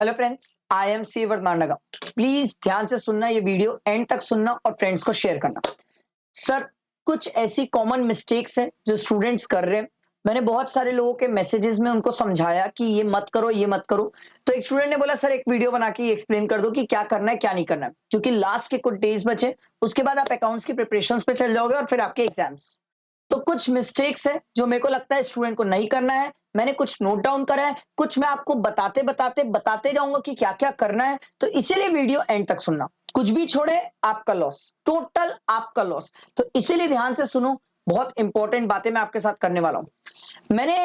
Hello friends, I am C वर्धमानगा। Please ध्यान से सुनना, ये वीडियो एंड तक सुनना और फ्रेंड्स को शेयर करना। सर, कुछ ऐसी कॉमन मिस्टेक्स हैं जो स्टूडेंट्स कर रहे हैं। मैंने बहुत सारे लोगों के मैसेजेस में उनको समझाया कि ये मत करो, ये मत करो। तो एक स्टूडेंट ने बोला, सर एक वीडियो बना के एक्सप्लेन कर दो कि क्या करना है, क्या नहीं करना है, क्योंकि लास्ट के कुछ डेज बचे। उसके बाद आप अकाउंट्स की प्रिपरेशंस पे चल जाओगे और फिर आपके एग्जाम्स। तो कुछ मिस्टेक्स है जो मेरे को लगता है स्टूडेंट को नहीं करना है। मैंने कुछ नोट डाउन करा है, कुछ मैं आपको बताते जाऊंगा कि क्या क्या करना है। तो इसीलिए वीडियो एंड तक सुनना। कुछ भी छोड़े आपका लॉस, टोटल आपका लॉस। तो इसीलिए ध्यान से सुनो, बहुत इंपॉर्टेंट बातें मैं आपके साथ करने वाला हूं। मैंने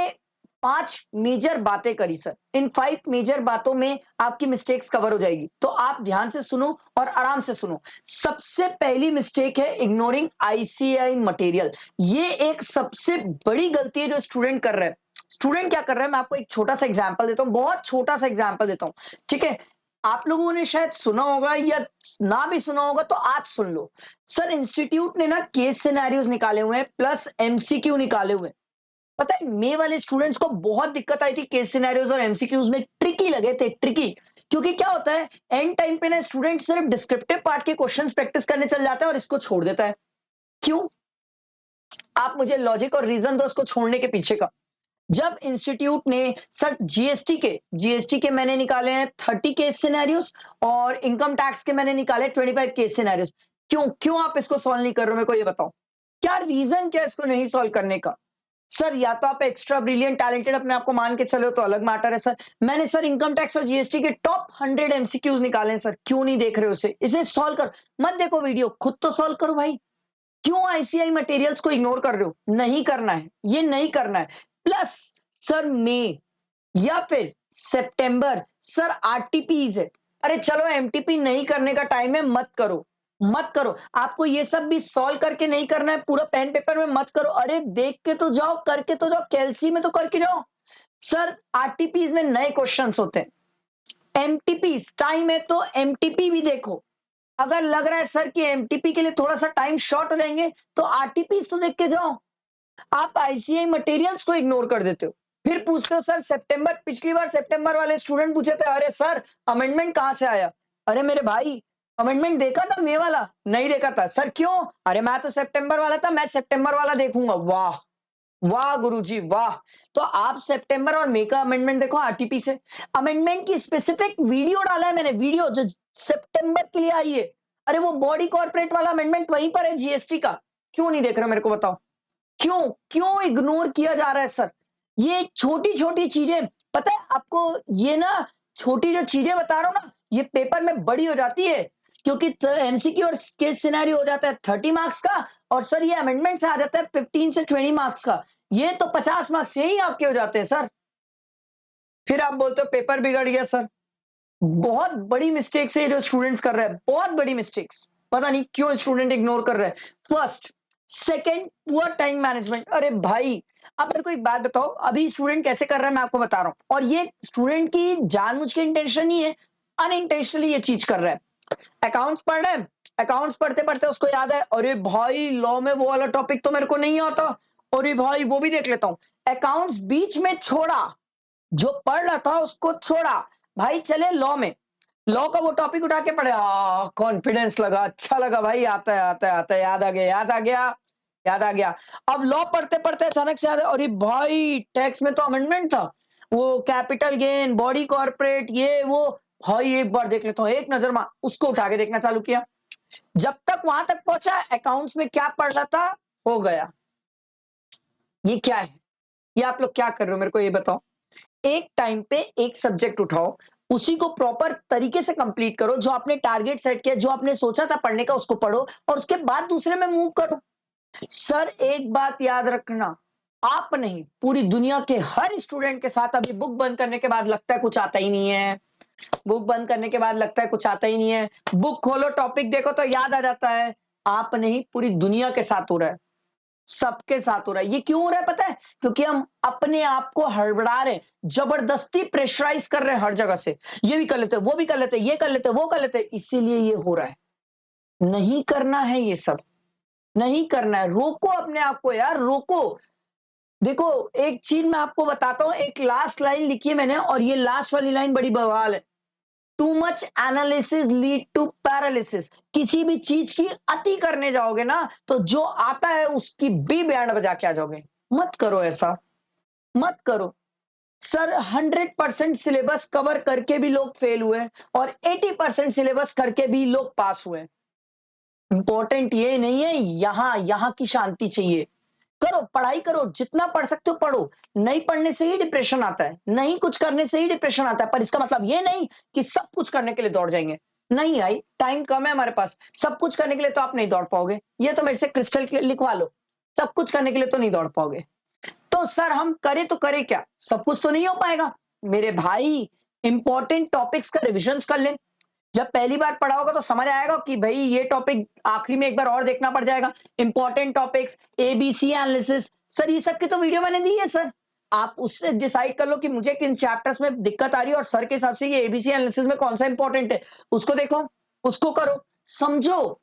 5 मेजर बातें करी सर। इन 5 मेजर बातों में आपकी मिस्टेक्स कवर हो जाएगी, तो आप ध्यान से सुनो और आराम से सुनो। सबसे पहली मिस्टेक है इग्नोरिंग आईसीआई मटेरियल। ये एक सबसे बड़ी गलती है जो स्टूडेंट कर रहा है। स्टूडेंट क्या कर रहा है, मैं आपको एक छोटा सा एग्जांपल देता हूं, बहुत छोटा सा एग्जांपल देता हूं। ठीक है, आप लोगों ने शायद सुना होगा या ना भी सुना होगा, तो आज सुन लो। सर, इंस्टीट्यूट ने ना केस सिनेरियोज निकाले हुए हैं प्लस एमसीक्यू निकाले हुए हैं। पता है, मे वाले स्टूडेंट्स को बहुत दिक्कत आई थी, केस सिनेरियोज और एमसीक्यूज में ट्रिकी लगे थे, ट्रिकी। क्योंकि क्या होता है, एंड टाइम पे ना स्टूडेंट सिर्फ डिस्क्रिप्टिव पार्ट के क्वेश्चंस प्रैक्टिस करने चल जाता है और इसको छोड़ देता है। क्यों? आप मुझे लॉजिक और रीजन दो उसको छोड़ने के पीछे का। जब इंस्टीट्यूट ने सर जीएसटी के मैंने निकाले हैं 30 केस सिनेरियोस और इनकम टैक्स के मैंने निकाले 25 केस सिनेरियोस। क्यों क्यों आप इसको सॉल्व नहीं कर रहे हो, मेरे को ये बताओ। क्या रीजन, क्या इसको नहीं सॉल्व करने का? सर, या तो आप एक्स्ट्रा ब्रिलियंट टैलेंटेड अपने आप को मान के चलो तो अलग मैटर है सर। मैंने सर इनकम टैक्स और जीएसटी के टॉप 100 एमसीक्यूज निकाले हैं सर। क्यों नहीं देख रहे हो उसे? इसे सॉल्व कर। मत देखो वीडियो, खुद तो सॉल्व करो भाई। क्यों आईसीआई मटेरियल्स को इग्नोर कर रहे हो? नहीं करना है, ये नहीं करना है। प्लस सर, मई या फिर सितंबर सर आरटीपीज है। अरे चलो, एमटीपी नहीं करने का टाइम है, मत करो। मत करो, आपको ये सब भी सॉल्व करके नहीं करना है, पूरा पेन पेपर में मत करो। अरे देख के तो जाओ, करके तो जाओ, कैलसी में तो करके जाओ। सर, आरटीपीज में नए क्वेश्चंस होते हैं। एमटीपीज टाइम है तो एमटीपी भी देखो। अगर लग रहा है सर कि एमटीपी के लिए थोड़ा सा टाइम शॉर्ट हो जाएंगे, तो आरटीपीज तो देख के जाओ। आप आईसीआई मटेरियल्स को इग्नोर कर देते हो। फिर पूछते हो सर सितंबर, पिछली बार सितंबर वाले स्टूडेंट पूछे थे, अरे सर अमेंडमेंट कहां से आया? अरे मेरे भाई, अमेंडमेंट देखा था मई वाला? नहीं देखा था सर, क्यों? अरे मैं तो सितंबर वाला था, मैं सितंबर वाला देखूंगा। वाह वाह गुरुजी वाह। तो आप सितंबर और मई का अमेंडमेंट देखो आरटीपी से। अमेंडमेंट की स्पेसिफिक वीडियो डाला है मैंने, वीडियो जो सितंबर के लिए आई है। अरे वो बॉडी कॉर्पोरेट वाला अमेंडमेंट वहीं पर है, जीएसटी का। क्यों नहीं देख रहे हो, मेरे को बताओ। क्यों क्यों इग्नोर किया जा रहा है सर? ये छोटी छोटी चीजें, पता है आपको, ये ना छोटी जो चीजें बता रहा हूं ना, ये पेपर में बड़ी हो जाती है। क्योंकि एमसीक्यू और केस सिनेरियो हो जाता है 30 मार्क्स का, और सर ये अमेंडमेंट से आ जाता है 15 से 20 मार्क्स का। ये तो 50 मार्क्स यही आपके हो जाते हैं सर। फिर आप बोलते हो पेपर बिगड़ गया सर। बहुत बड़ी मिस्टेक्स है जो स्टूडेंट्स कर रहे हैं, बहुत बड़ी मिस्टेक्स। पता नहीं क्यों स्टूडेंट इग्नोर कर रहे हैं। First, second, poor time management. अरे भाई, आप मेरे को एक बात बताओ, अभी स्टूडेंट कैसे कर रहा है मैं आपको बता रहा हूं, और ये स्टूडेंट की जानबूझ के इंटेंशन नहीं है, अनइंटेंशनली ये चीज कर रहा है। अकाउंट्स पढ़ रहे हैं, अकाउंट्स पढ़ते पढ़ते उसको याद है, अरे भाई लॉ में वो वाला टॉपिक तो मेरे को नहीं आता, अरे भाई वो भी देख लेता हूं। अकाउंट्स बीच में छोड़ा, जो पढ़ रहा था उसको छोड़ा, भाई चले लॉ में। लॉ का वो टॉपिक उठा के पढ़े, कॉन्फिडेंस लगा, अच्छा लगा भाई, आता है आता है आता है, याद आ गया याद आ गया याद आ गया। अब लॉ पढ़ते पढ़ते अचानक से याद है, अरे भाई टैक्स में तो अमेंडमेंट था, वो कैपिटल गेन, बॉडी कॉर्पोरेट, ये वो। भाई एक बार देख लेता हूँ, एक नजर मार, उसको उठा के देखना चालू किया। जब तक वहां तक पहुंचा, अकाउंट्स में क्या पढ़ रहा था हो गया। ये क्या है? ये आप लोग क्या कर रहे हो, मेरे को ये बताओ। एक टाइम पे एक सब्जेक्ट उठाओ, उसी को प्रॉपर तरीके से कंप्लीट करो, जो आपने टारगेट सेट किया, जो आपने सोचा था पढ़ने का उसको पढ़ो, और उसके बाद दूसरे में मूव करो। सर एक बात याद रखना, आप नहीं, पूरी दुनिया के हर स्टूडेंट के साथ अभी बुक बंद करने के बाद लगता है कुछ आता ही नहीं है। बुक बंद करने के बाद लगता है कुछ आता ही नहीं है। बुक खोलो, टॉपिक देखो तो याद आ जाता है। आप नहीं, पूरी दुनिया के साथ हो रहा है, सबके साथ हो रहा है। ये क्यों हो रहा है पता है? क्योंकि हम अपने आप को हड़बड़ा रहे हैं, जबरदस्ती प्रेशराइज कर रहे हैं हर जगह से। ये भी कर लेते, वो भी कर लेते, ये कर लेते, वो कर लेते, इसीलिए ये हो रहा है। नहीं करना है ये सब, नहीं करना है। रोको अपने आप को यार, रोको। देखो, एक चीज मैं आपको बताता हूं, एक लास्ट लाइन लिखी है मैंने, और ये लास्ट वाली लाइन बड़ी बवाल है। Too much analysis lead to paralysis. किसी भी चीज की अति करने जाओगे ना तो जो आता है उसकी भी बैंड बजा के आ जाओगे। मत करो ऐसा, मत करो। सर 100% सिलेबस कवर करके भी लोग फेल हुए और 80% सिलेबस करके भी लोग पास हुए। इंपॉर्टेंट ये नहीं है, यहां की शांति चाहिए। करो, पढ़ाई करो, जितना पढ़ सकते हो पढ़ो। नहीं पढ़ने से ही डिप्रेशन आता है, नहीं कुछ करने से ही डिप्रेशन आता है। पर इसका मतलब ये नहीं कि सब कुछ करने के लिए दौड़ जाएंगे। नहीं भाई, टाइम कम है हमारे पास, सब कुछ करने के लिए तो आप नहीं दौड़ पाओगे। ये तो मेरे से क्रिस्टल क्लियर लिखवा लो, सब कुछ करने के लिए तो नहीं दौड़ पाओगे। तो सर हम करें तो करें क्या, सब कुछ तो नहीं हो पाएगा। मेरे भाई, इंपॉर्टेंट टॉपिक्स का रिविजन कर लें। जब पहली बार पढ़ा होगा तो समझ आएगा कि भाई ये टॉपिक आखिरी में एक बार और देखना पड़ जाएगा। Important topics, ABC analysis, sir ये सब की तो वीडियो मैंने दी है सर। आप उससे डिसाइड कर लो कि मुझे किन चैप्टर्स में दिक्कत आ रही है और सर के हिसाब से ये एबीसी एनालिसिस में कौन सा इंपॉर्टेंट है, उसको देखो, उसको करो, समझो।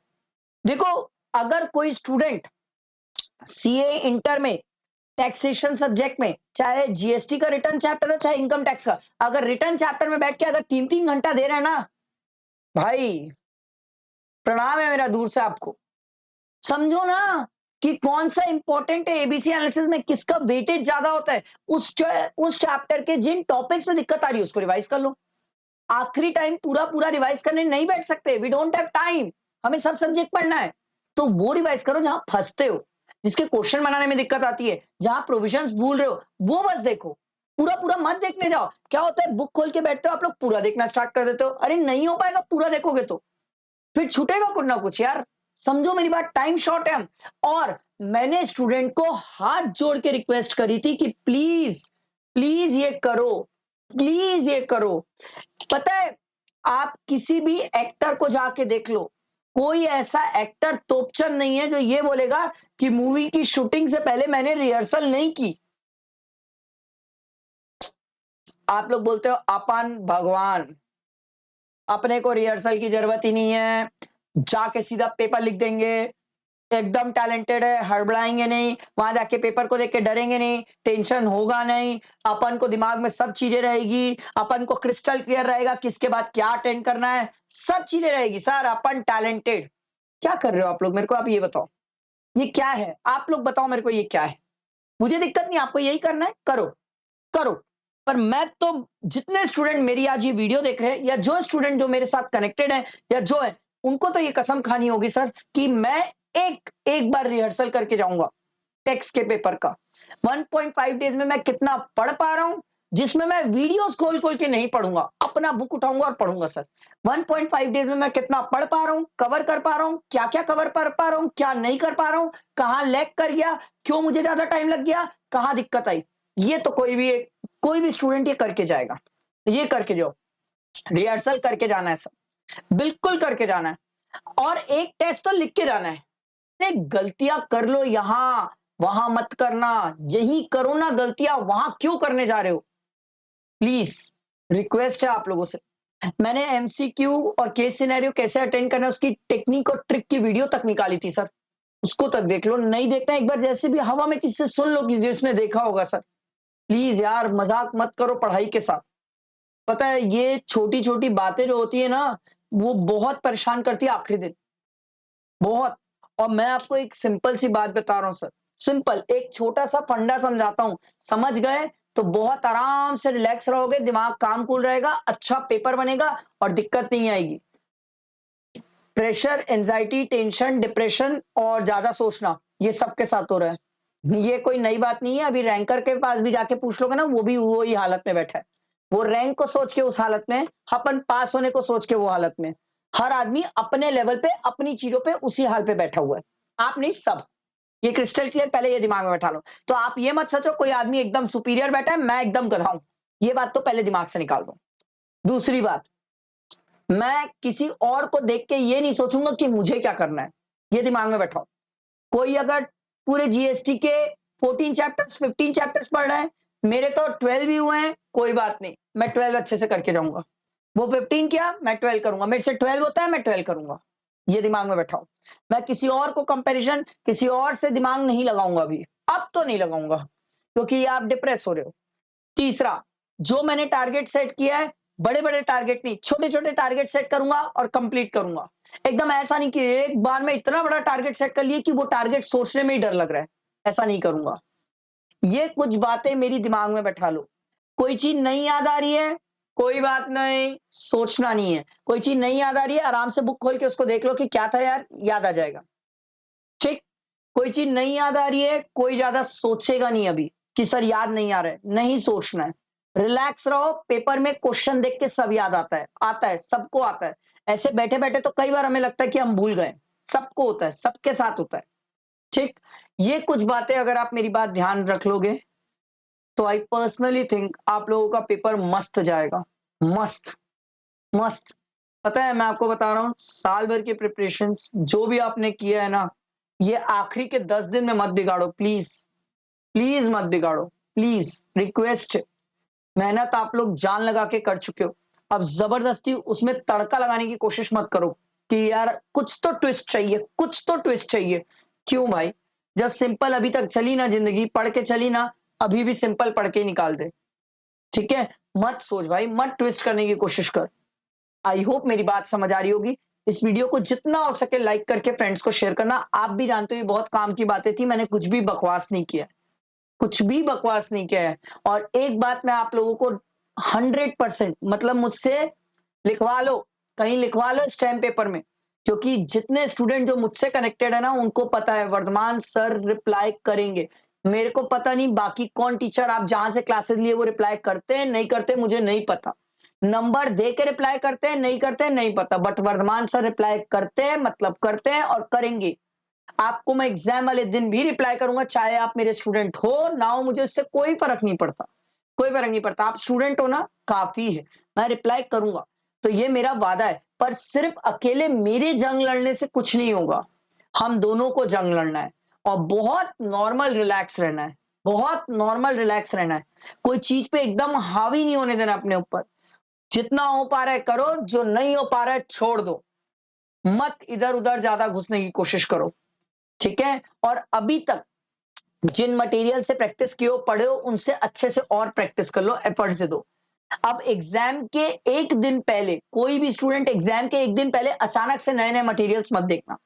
देखो, अगर कोई स्टूडेंट सीए इंटर में टैक्सेशन सब्जेक्ट में, चाहे जीएसटी का रिटर्न चैप्टर हो चाहे इनकम टैक्स का, अगर रिटर्न चैप्टर में बैठ के अगर 3-3 घंटा दे रहे हैं ना भाई, प्रणाम है मेरा दूर से आपको। समझो ना कि कौन सा इंपॉर्टेंट है, एबीसी एनालिसिस में किसका वेटेज ज्यादा होता है। उस चैप्टर के जिन टॉपिक्स में दिक्कत आ रही है उसको रिवाइज कर लो। आखिरी टाइम पूरा पूरा रिवाइज करने नहीं बैठ सकते, वी डोंट हैव टाइम, हमें सब सब्जेक्ट पढ़ना है। तो वो रिवाइज करो जहां फंसते हो, जिसके क्वेश्चन बनाने में दिक्कत आती है, जहां प्रोविजंस भूल रहे हो, वो बस देखो। पूरा पूरा मत देखने जाओ। क्या होता है, बुक खोल के बैठते हो आप लोग, पूरा देखना स्टार्ट कर देते हो। अरे नहीं हो पाएगा पूरा देखोगे तो, फिर छूटेगा कुछ ना कुछ यार। समझो मेरी बात, टाइम शॉर्ट है हम। और मैंने स्टूडेंट को हाथ जोड़ के रिक्वेस्ट करी थी कि प्लीज प्लीज ये करो, प्लीज ये करो। पता है, आप किसी भी एक्टर को जाके देख लो, कोई ऐसा एक्टर तोपचंद नहीं है जो ये बोलेगा कि मूवी की शूटिंग से पहले मैंने रिहर्सल नहीं की। आप लोग बोलते हो अपन भगवान, अपने को रिहर्सल की जरूरत ही नहीं है, जाके सीधा पेपर लिख देंगे, एकदम टैलेंटेड है, हड़बड़ाएंगे नहीं, वहां जाके पेपर को देख के डरेंगे नहीं, टेंशन होगा नहीं, अपन को दिमाग में सब चीजें रहेगी, अपन को क्रिस्टल क्लियर रहेगा किसके बाद क्या अटेंड करना है, सब चीजें रहेगी सर, अपन टैलेंटेड। क्या कर रहे हो आप लोग, मेरे को आप ये बताओ, ये क्या है, आप लोग बताओ मेरे को ये क्या है। मुझे दिक्कत नहीं, आपको यही करना है करो, करो। पर मैं तो, जितने स्टूडेंट मेरी आज ये वीडियो देख रहे हैं या जो स्टूडेंट जो मेरे साथ कनेक्टेड है या जो है, उनको तो ये कसम खानी होगी सर कि मैं एक एक बार रिहर्सल करके जाऊंगा टेक्स्ट के पेपर का। 1.5 डेज में मैं कितना पढ़ पा रहा हूं, जिसमें मैं वीडियोस खोल खोल के नहीं पढ़ूंगा, अपना बुक उठाऊंगा और पढ़ूंगा सर। 1.5 डेज में मैं कितना पढ़ पा रहा हूं, कवर कर पा रहा हूं, क्या क्या कवर कर पा रहा हूं, क्या नहीं कर पा रहा हूं, कहां लैग कर गया, क्यों मुझे ज्यादा टाइम लग गया, कहां दिक्कत आई। ये तो कोई भी स्टूडेंट ये करके जाएगा। ये करके जाओ, रिहर्सल करके जाना है सर, बिल्कुल करके जाना है। और एक टेस्ट तो लिख के जाना है। अरे गलतियां कर लो यहां, वहां मत करना, यही करो ना गलतियां, वहां क्यों करने जा रहे हो। प्लीज रिक्वेस्ट है आप लोगों से। मैंने एमसीक्यू और केस सिनेरियो कैसे अटेंड करना है उसकी टेक्निक और ट्रिक की वीडियो तक निकाली थी सर, उसको तक देख लो। नहीं देखना एक बार जैसे भी हवा में किसी से सुन लो कि जिसने देखा होगा सर। प्लीज यार, मजाक मत करो पढ़ाई के साथ। पता है ये छोटी छोटी बातें जो होती है ना, वो बहुत परेशान करती है आखिरी दिन, बहुत। और मैं आपको एक सिंपल सी बात बता रहा हूं सर, सिंपल एक छोटा सा फंडा समझाता हूं, समझ गए तो बहुत आराम से रिलैक्स रहोगे, दिमाग काम कूल रहेगा, अच्छा पेपर बनेगा और दिक्कत नहीं आएगी। प्रेशर, एंजाइटी, टेंशन, डिप्रेशन और ज्यादा सोचना, ये सबके साथ हो रहा है। ये कोई नई बात नहीं है, अभी रैंकर के पास भी जाके पूछ लोगे ना, वो भी वही हालत में बैठा है। वो रैंक को सोच के उस हालत में, अपन पास होने को सोच के वो हालत में। हर आदमी अपने लेवल पे अपनी चीजों पे उसी हाल पे बैठा हुआ है, आप नहीं सब। ये क्रिस्टल क्लियर, पहले ये दिमाग में बैठा लो। तो आप ये मत सोचो कोई आदमी एकदम सुपीरियर बैठा है, मैं एकदम गधा हूं। ये बात तो पहले दिमाग से निकाल दो। दूसरी बात, मैं किसी और को देख के ये नहीं सोचूंगा कि मुझे क्या करना है, ये दिमाग में बैठाओ। कोई अगर पूरे जीएसटी के 14 चैप्टर्स 15 चैप्टर्स पढ़ रहा है, मेरे तो 12 ही हुए हैं, कोई बात नहीं, मैं 12 अच्छे से करके जाऊंगा। वो 15 किया, मैं 12 करूंगा, मेरे से 12 होता है, मैं 12 करूंगा। ये दिमाग में बैठाओ। मैं किसी और को कंपैरिजन, किसी और से दिमाग नहीं लगाऊंगा अभी, अब तो नहीं लगाऊंगा, क्योंकि आप डिप्रेस हो रहे हो। तीसरा, जो मैंने टारगेट सेट किया है बड़े बड़े टारगेट नहीं, छोटे छोटे टारगेट सेट करूंगा और कंप्लीट करूंगा। एकदम ऐसा नहीं कि एक बार में इतना बड़ा टारगेट सेट कर लिए कि वो टारगेट सोचने में ही डर लग रहा है, ऐसा नहीं करूंगा। ये कुछ बातें मेरी दिमाग में बैठा लो। कोई चीज नहीं याद आ रही है, कोई बात नहीं, सोचना नहीं है। कोई चीज नहीं याद आ रही है, आराम से बुक खोल के उसको देख लो कि क्या था यार, याद आ जाएगा। ठीक। कोई चीज नहीं याद आ रही है, कोई ज्यादा सोचेगा नहीं अभी कि सर याद नहीं आ रहा है, नहीं सोचना है। रिलैक्स रहो, पेपर में क्वेश्चन देख के सब याद आता है, सबको आता है। ऐसे बैठे बैठे तो कई बार हमें लगता है कि हम भूल गए। सबको होता है, सबके साथ होता है। ठीक। ये कुछ बातें अगर आप मेरी बात ध्यान रख लोगे तो आई पर्सनली थिंक आप लोगों का पेपर मस्त जाएगा। मस्त। मस्त। पता है, मैं आपको बता रहा हूं, साल भर की प्रिपरेशंस जो भी आपने किया है ना, ये आखिरी के 10 दिन में मत बिगाड़ो प्लीज। प्लीज मत बिगाड़ो। Please request. मेहनत आप लोग जान लगा के कर चुके हो। अब जबरदस्ती उसमें तड़का लगाने की कोशिश मत करो कि यार कुछ तो ट्विस्ट चाहिए, कुछ तो ट्विस्ट चाहिए। क्यों भाई? जब सिंपल अभी तक चली ना जिंदगी, पढ़ के चली ना, अभी भी सिंपल पढ़ के ही निकाल दे। ठीक है? मत सोच भाई, मत ट्विस्ट करने की कोशिश कर। आई होप मेरी बात समझ आ रही होगी। इस वीडियो को जितना हो सके लाइक करके फ्रेंड्स को शेयर करना। आप भी जानते हो ये बहुत काम की बातें थी, मैंने कुछ भी बकवास नहीं किया। कुछ भी बकवास नहीं किया है। और एक बात मैं आप लोगों को 100% मतलब मुझसे लिखवा लो, कहीं लिखवा लो स्टैम्प पेपर में, क्योंकि जितने स्टूडेंट जो मुझसे कनेक्टेड है ना, उनको पता है वर्धमान सर रिप्लाई करेंगे। मेरे को पता नहीं बाकी कौन टीचर आप जहां से क्लासेस लिए वो रिप्लाई करते हैं नहीं करते, मुझे नहीं पता। नंबर दे के रिप्लाई करते हैं नहीं करते हैं नहीं पता, बट वर्धमान सर रिप्लाई करते हैं, मतलब करते हैं और करेंगे। आपको मैं एग्जाम वाले दिन भी रिप्लाई करूंगा, चाहे आप मेरे स्टूडेंट हो ना हो, मुझे इससे कोई फर्क नहीं पड़ता। कोई फर्क नहीं पड़ता, आप स्टूडेंट हो ना, काफी है। मैं रिप्लाई करूंगा। तो ये मेरा वादा है, पर सिर्फ अकेले मेरे जंग लड़ने से कुछ नहीं होगा। हम दोनों को जंग लड़ना है और बहुत नॉर्मल रिलैक्स रहना है। बहुत नॉर्मल रिलैक्स रहना है। कोई चीज पे एकदम हावी नहीं होने देना अपने ऊपर। जितना हो पा रहा है करो, जो नहीं हो पा रहा है छोड़ दो। मत इधर उधर ज्यादा घुसने की कोशिश करो। ठीक है? और अभी तक जिन मटेरियल से प्रैक्टिस किए हो, पढ़े हो, उनसे अच्छे से और प्रैक्टिस कर लो, एफर्ट दे दो। अब एग्जाम के एक दिन पहले कोई भी स्टूडेंट एग्जाम के एक दिन पहले अचानक से नए नए मटेरियल्स मत देखना।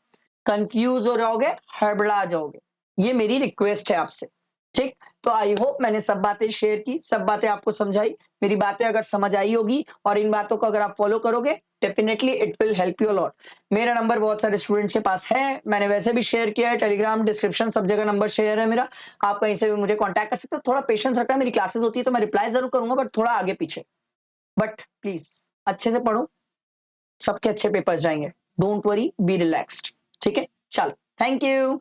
कंफ्यूज हो जाओगे, हड़बड़ा जाओगे। ये मेरी रिक्वेस्ट है आपसे। ठीक। तो आई होप मैंने सब बातें शेयर की, सब बातें आपको समझाई। मेरी बातें अगर समझ आई होगी और इन बातों को अगर आप फॉलो करोगे, definitely it will help you lot. मेरा नंबर बहुत सारे स्टूडेंट्स के पास है, मैंने वैसे भी शेयर किया है, टेलीग्राम डिस्क्रिप्शन सब जगह नंबर शेयर है मेरा। आप कहीं से भी मुझे कॉन्टैक्ट कर सकते हो। थोड़ा पेशेंस रखना, मेरी क्लासेस होती है तो मैं रिप्लाई जरूर करूंगा, बट थोड़ा आगे पीछे। बट प्लीज अच्छे से पढ़ो, सबके अच्छे पेपर्स जाएंगे। Don't worry, B relaxed. ठीक है? चलो, थैंक यू।